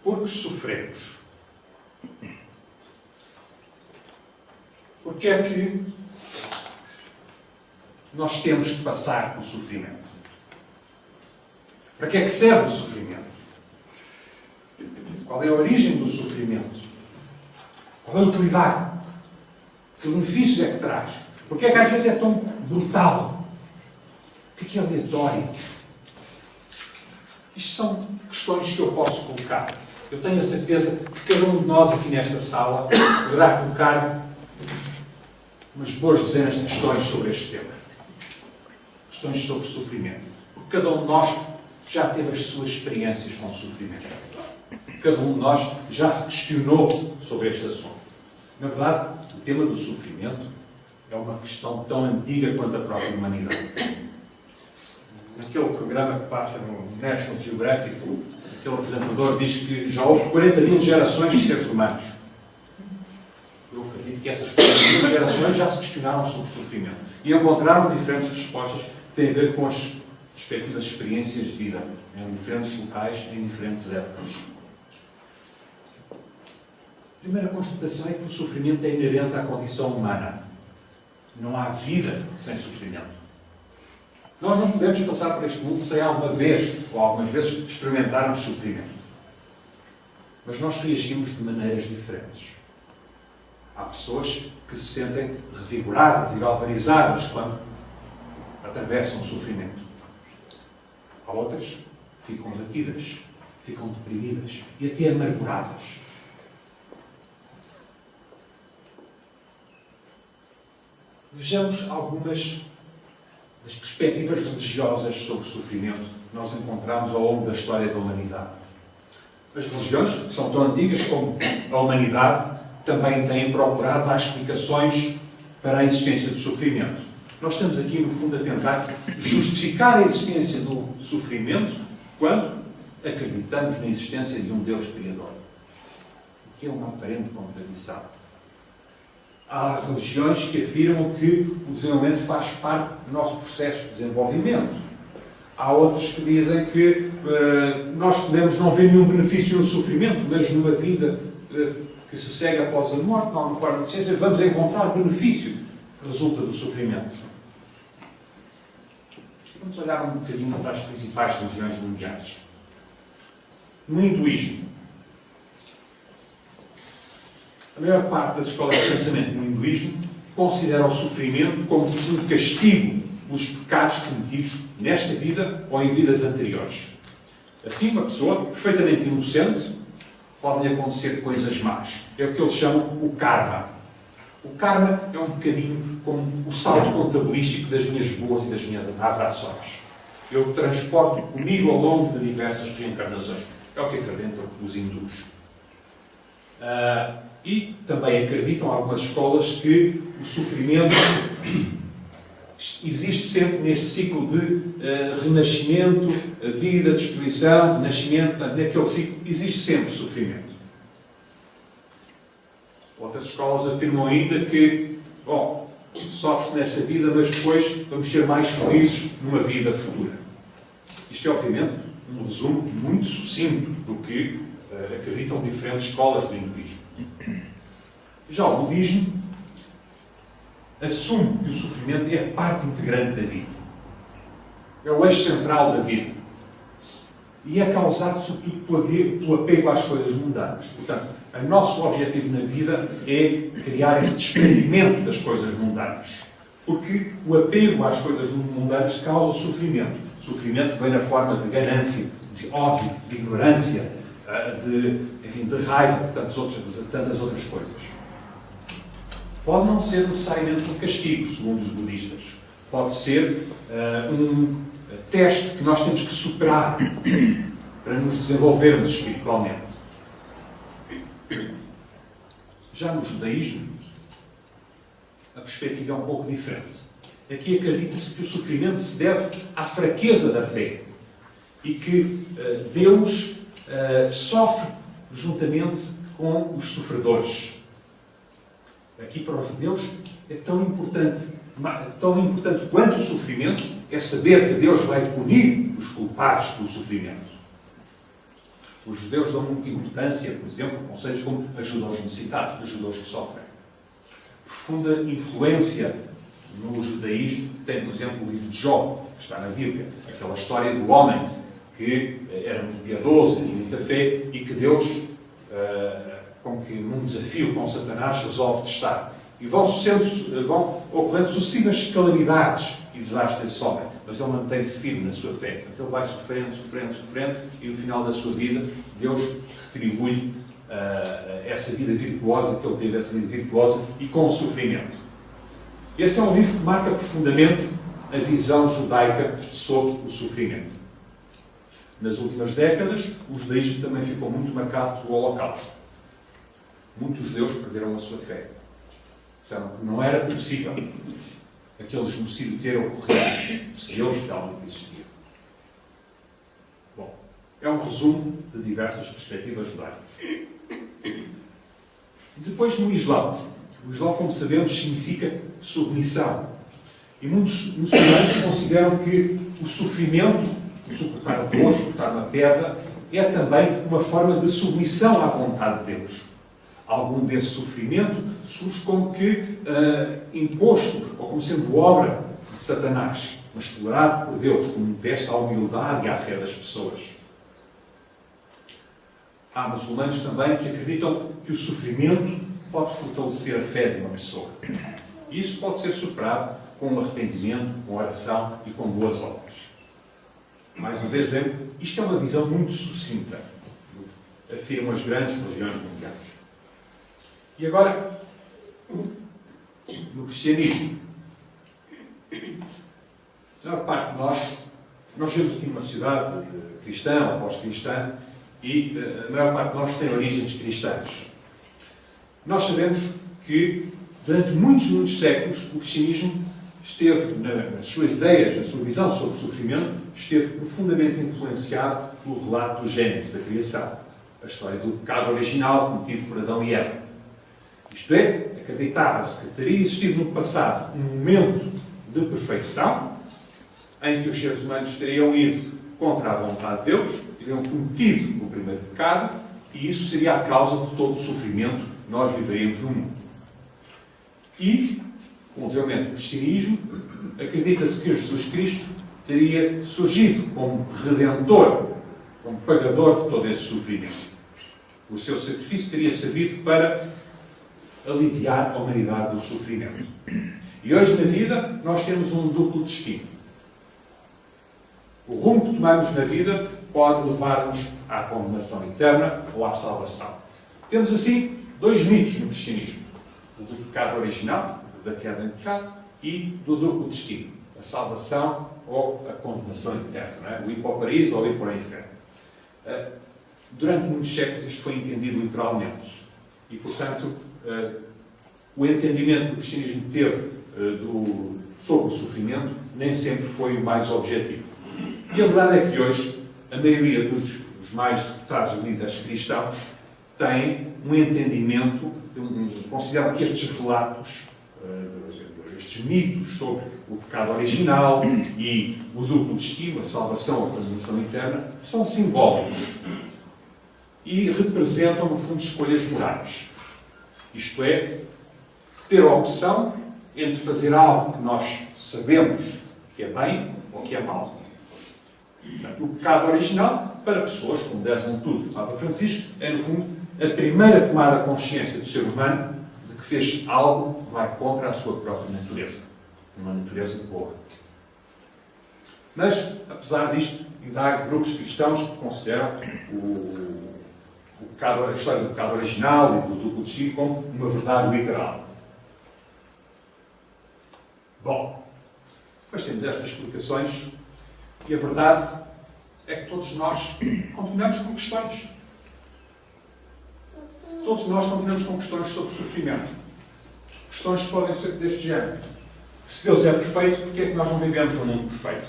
Porque sofremos. Porque é que nós temos que passar pelo sofrimento? Para que é que serve o sofrimento? Qual é a origem do sofrimento? Qual é a utilidade? Que benefícios é que traz? Porque é que às vezes é tão brutal? O que é aleatório? Isto são questões que eu posso colocar. Eu tenho a certeza que cada um de nós aqui nesta sala poderá colocar umas boas dezenas de questões sobre este tema. Questões sobre sofrimento. Porque cada um de nós já teve as suas experiências com o sofrimento. Cada um de nós já se questionou sobre este assunto. Na verdade, o tema do sofrimento é uma questão tão antiga quanto a própria humanidade. Naquele programa que passa no National Geographic, aquele apresentador diz que já houve 40 mil gerações de seres humanos. Eu acredito que essas 40 mil gerações já se questionaram sobre o sofrimento e encontraram diferentes respostas que têm a ver com as respectivas experiências de vida em diferentes locais, em diferentes épocas. A primeira constatação é que o sofrimento é inerente à condição humana. Não há vida sem sofrimento. Nós não podemos passar por este mundo sem alguma vez, ou algumas vezes, experimentarmos sofrimento. Mas nós reagimos de maneiras diferentes. Há pessoas que se sentem revigoradas e galvanizadas quando atravessam o sofrimento. Há outras que ficam abatidas, ficam deprimidas e até amarguradas. Vejamos algumas das perspectivas religiosas sobre o sofrimento que nós encontramos ao longo da história da humanidade. As religiões, que são tão antigas como a humanidade, também têm procurado dar explicações para a existência do sofrimento. Nós estamos aqui, no fundo, a tentar justificar a existência do sofrimento quando acreditamos na existência de um Deus Criador. O que é uma aparente contradição. Há religiões que afirmam que o desenvolvimento faz parte do nosso processo de desenvolvimento. Há outras que dizem que nós podemos não ver nenhum benefício no sofrimento, mas numa vida que se segue após a morte, de alguma forma de ciência, vamos encontrar benefício que resulta do sofrimento. Vamos olhar um bocadinho para as principais religiões mundiais. No hinduísmo, a maior parte das escolas de pensamento no hinduísmo considera o sofrimento como um castigo pelos pecados cometidos nesta vida ou em vidas anteriores. Assim, uma pessoa perfeitamente inocente podem acontecer coisas más. É o que eles chamam o karma. O karma é um bocadinho como o saldo contabilístico das minhas boas e das minhas más ações. Eu transporto comigo ao longo de diversas reencarnações. É o que acreditam os hindus. E também acreditam algumas escolas que o sofrimento existe sempre neste ciclo de renascimento, vida, destruição, nascimento, naquele ciclo existe sempre sofrimento. Outras escolas afirmam ainda que, sofre-se nesta vida, mas depois vamos ser mais felizes numa vida futura. Isto é, obviamente, um resumo muito sucinto do que acreditam diferentes escolas do hinduísmo. Já o budismo assume que o sofrimento é parte integrante da vida. É o eixo central da vida. E é causado, sobretudo, pelo apego às coisas mundanas. Portanto, o nosso objetivo na vida é criar esse desprendimento das coisas mundanas. Porque o apego às coisas mundanas causa sofrimento. Sofrimento que vem na forma de ganância, de ódio, de ignorância, de raiva, de tantas outras coisas. Pode não ser necessariamente um castigo, segundo os budistas. Pode ser um teste que nós temos que superar para nos desenvolvermos espiritualmente. Já no judaísmo, a perspectiva é um pouco diferente. Aqui acredita-se que o sofrimento se deve à fraqueza da fé e que Deus sofre juntamente com os sofredores. Aqui para os judeus é tão importante quanto o sofrimento é saber que Deus vai punir os culpados pelo sofrimento. Os judeus dão muita importância, por exemplo, a conceitos como ajuda aos necessitados, ajuda aos que sofrem. Profunda influência no judaísmo tem, por exemplo, o livro de Jó, que está na Bíblia. Aquela história do homem que era muito piedoso, tinha muita fé, e que Deus, como que num desafio com Satanás, resolve testar. E vão ocorrendo sucessivas calamidades e desastres desse homem. Mas ele mantém-se firme na sua fé. Então ele vai sofrendo, e no final da sua vida, Deus retribui essa vida virtuosa que ele teve, essa vida virtuosa e com o sofrimento. Esse é um livro que marca profundamente a visão judaica sobre o sofrimento. Nas últimas décadas, o judaísmo também ficou muito marcado pelo Holocausto. Muitos judeus perderam a sua fé. Disseram que não era possível aquele genocídio ter ocorrido se Deus realmente existia. Bom, é um resumo de diversas perspectivas judaicas. E depois no Islão. O Islão, como sabemos, significa submissão. E muitos muçulmanos consideram que o sofrimento, o suportar a dor, suportar uma perda, é também uma forma de submissão à vontade de Deus. Algum desse sofrimento surge como que imposto, ou como sendo obra de Satanás, mas tolerado por Deus, como veste à humildade e à fé das pessoas. Há muçulmanos também que acreditam que o sofrimento pode fortalecer a fé de uma pessoa. E isso pode ser superado com arrependimento, com oração e com boas obras. Mais uma vez, lembro, isto é uma visão muito sucinta, afirmam as grandes religiões mundiais. E agora, no cristianismo, a maior parte de nós vivemos aqui numa cidade cristã ou pós-cristã, e a maior parte de nós tem origens cristãs. Nós sabemos que, durante muitos séculos, o cristianismo esteve, nas suas ideias, na sua visão sobre o sofrimento, esteve profundamente influenciado pelo relato do Gênesis, da criação. A história do pecado original cometido por Adão e Eva. Isto é, acreditava-se que teria existido no passado um momento de perfeição em que os seres humanos teriam ido contra a vontade de Deus, teriam cometido o primeiro pecado, e isso seria a causa de todo o sofrimento que nós viveríamos no mundo. E, com o desenvolvimento do cristianismo, acredita-se que Jesus Cristo teria surgido como redentor, como pagador de todo esse sofrimento. O seu sacrifício teria servido para aliviar a humanidade do sofrimento. E hoje na vida nós temos um duplo destino. O rumo que tomamos na vida pode levar-nos à condenação eterna ou à salvação. Temos assim dois mitos no cristianismo: o do pecado original, da queda em pecado, e do duplo destino, a salvação ou a condenação eterna, não é? O ir para o paraíso ou ir para o inferno. Durante muitos séculos isto foi entendido literalmente. E, portanto, o entendimento que o cristianismo teve sobre o sofrimento nem sempre foi o mais objetivo. E a verdade é que hoje a maioria dos mais deputados e líderes cristãos têm um entendimento, consideram que estes relatos, estes mitos sobre o pecado original e o duplo destino, a salvação ou a condenação eterna, são simbólicos e representam, no fundo, escolhas morais. Isto é, ter a opção entre fazer algo que nós sabemos que é bem ou que é mau. Portanto, o pecado original, para pessoas como Desmond Tutu e Papa Francisco, é, no fundo, a primeira tomada de consciência do ser humano de que fez algo que vai contra a sua própria natureza. Uma natureza boa. Mas, apesar disto, ainda há grupos cristãos que consideram a história do pecado original e do duplo destino como uma verdade literal. Bom, depois temos estas explicações e a verdade é que todos nós continuamos com questões. Todos nós continuamos com questões sobre o sofrimento. Questões que podem ser deste género. Se Deus é perfeito, porquê é que nós não vivemos num mundo perfeito?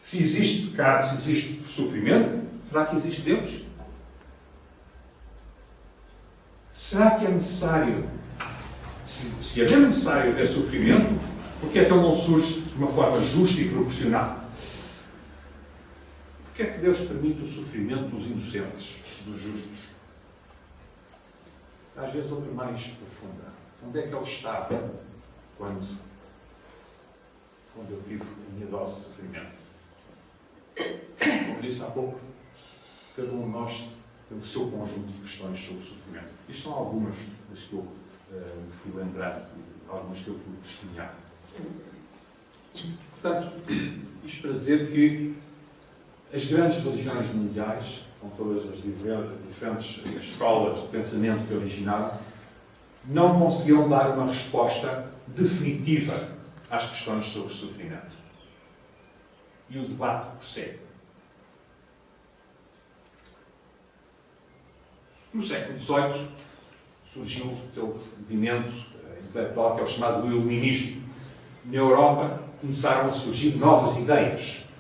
Se existe pecado, se existe sofrimento, será que existe Deus? Será que é necessário, se é mesmo necessário haver sofrimento, porquê é que ele não surge de uma forma justa e proporcional? Porquê Porquê é que Deus permite o sofrimento dos inocentes, dos justos? Às vezes outra mais profunda. Onde é que Ele estava quando eu tive a minha dose de sofrimento? Como disse há pouco, cada um de nós tem o seu conjunto de questões sobre o sofrimento. Isto são algumas das que eu me fui lembrando, algumas que eu pude testemunhar. Portanto, isto para dizer que as grandes religiões mundiais, com todas as diferentes escolas de pensamento que originaram, não conseguiram dar uma resposta definitiva às questões sobre o sofrimento. E o debate prossegue. No século XVIII surgiu aquele movimento intelectual que é o chamado iluminismo. Na Europa começaram a surgir novas ideias.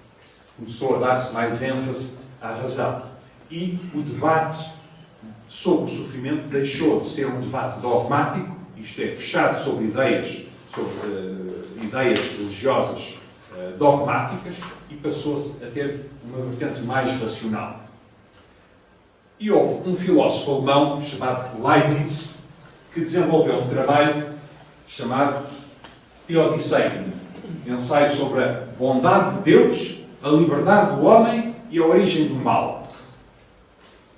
Começou a dar-se mais ênfase à razão. E o debate sobre o sofrimento deixou de ser um debate dogmático, isto é, fechado sobre ideias religiosas dogmáticas, e passou-se a ter uma vertente mais racional. E houve um filósofo alemão chamado Leibniz que desenvolveu um trabalho chamado Theodicee, ensaio sobre a bondade de Deus, a liberdade do homem e a origem do mal.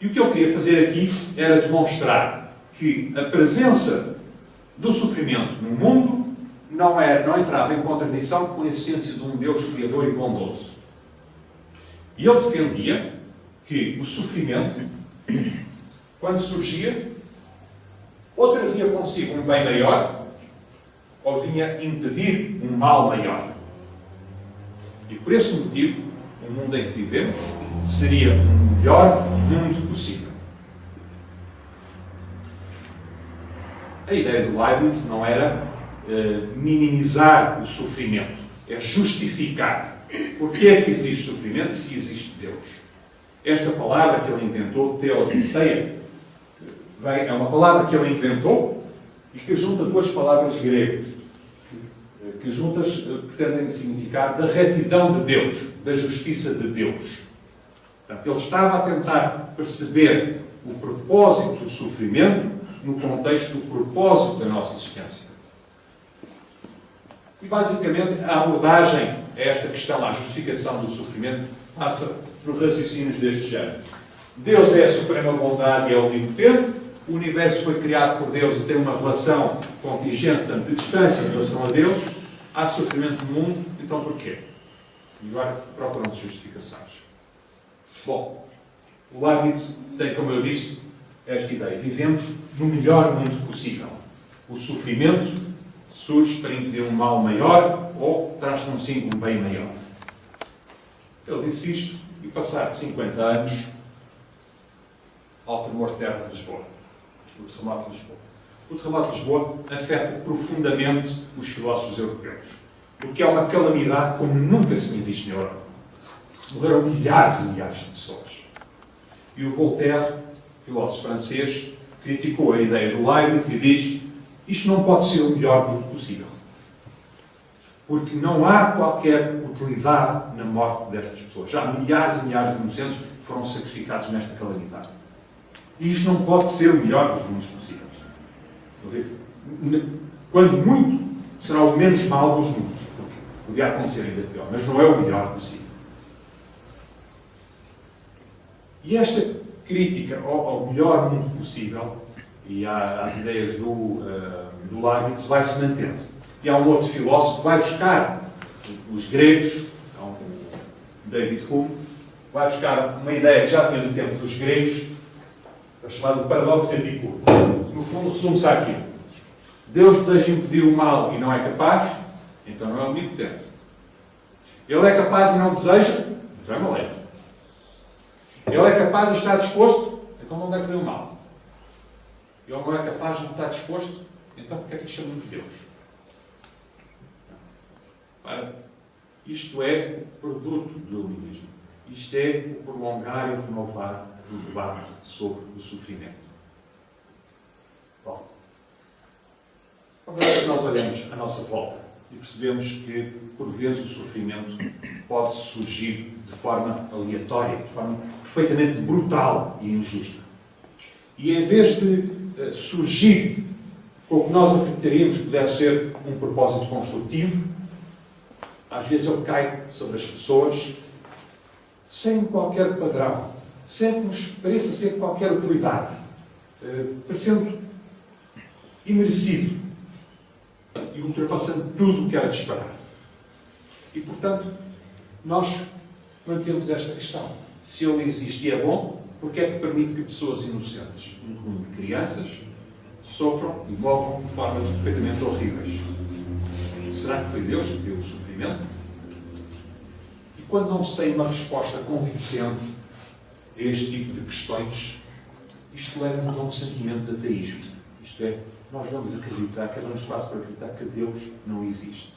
E o que eu queria fazer aqui era demonstrar que a presença do sofrimento no mundo não entrava em contradição com a existência de um Deus criador e bondoso. E ele defendia que o sofrimento, quando surgia, ou trazia consigo um bem maior, ou vinha impedir um mal maior. E por esse motivo, o mundo em que vivemos seria o melhor mundo possível. A ideia de Leibniz não era minimizar o sofrimento, é justificar. Porquê é que existe sofrimento se existe Deus? Esta palavra que ele inventou, teodiceia, é uma palavra que ele inventou e que junta duas palavras gregas, que juntas pretendem significar da retidão de Deus, da justiça de Deus. Portanto, ele estava a tentar perceber o propósito do sofrimento no contexto do propósito da nossa existência. E, basicamente, a abordagem a esta questão, à justificação do sofrimento, passa por raciocínios deste género. Deus é a suprema bondade e é onipotente, o universo foi criado por Deus e tem uma relação contingente, portanto, de distância em relação a Deus, há sofrimento no mundo, então porquê? E agora procuram-se justificações. Bom, o Leibniz tem, como eu disse, esta ideia. Vivemos no melhor mundo possível. O sofrimento surge para impedir um mal maior ou traz consigo um bem maior. Ele disse isto e, passados 50 anos, ao tremor de terra de Lisboa. O terremoto de Lisboa. O terremoto de Lisboa afeta profundamente os filósofos europeus. O que é uma calamidade como nunca se tinha visto na Europa. Morreram milhares e milhares de pessoas. E o Voltaire, filósofo francês, criticou a ideia do Leibniz e diz: isto não pode ser o melhor mundo possível. Porque não há qualquer utilidade na morte destas pessoas. Já há milhares e milhares de inocentes que foram sacrificados nesta calamidade. E isto não pode ser o melhor dos mundos possíveis. Quer dizer, quando muito, será o menos mal dos mundos. Porque podia acontecer ainda pior. Mas não é o melhor possível. E esta crítica ao melhor mundo possível e às ideias do Leibniz vai-se mantendo. E há um outro filósofo que vai buscar os gregos, o David Hume, vai buscar uma ideia que já tinha do tempo dos gregos, chamado paradoxo de Epicuro. No fundo, resume-se aqui. Deus deseja impedir o mal e não é capaz, então não é omnipotente. Ele é capaz e não deseja, então é maléfico. Ele é capaz e está disposto, então de onde é que vem o mal? Ele não é capaz e não está disposto, então porquê é que lhe chamamos Deus? Para, isto é o produto do iluminismo. Isto é o prolongar e o renovar do debate sobre o sofrimento. Bom, quando nós olhamos à nossa volta, e percebemos que, por vezes, o sofrimento pode surgir de forma aleatória, de forma perfeitamente brutal e injusta. E em vez de surgir com o que nós acreditaríamos que deve ser um propósito construtivo, às vezes ele cai sobre as pessoas sem qualquer padrão, sem que nos pareça ser qualquer utilidade, parecendo imerecido e ultrapassando tudo o que era de esperar. E, portanto, nós mantemos esta questão. Se ele existe e é bom, porque é que permite que pessoas inocentes, incluindo crianças, sofram e morram de formas perfeitamente horríveis? Será que foi Deus que deu o sofrimento? E quando não se tem uma resposta convincente a este tipo de questões, isto leva-nos a um sentimento de ateísmo. Isto é, nós vamos acreditar, acabamos quase por acreditar que Deus não existe.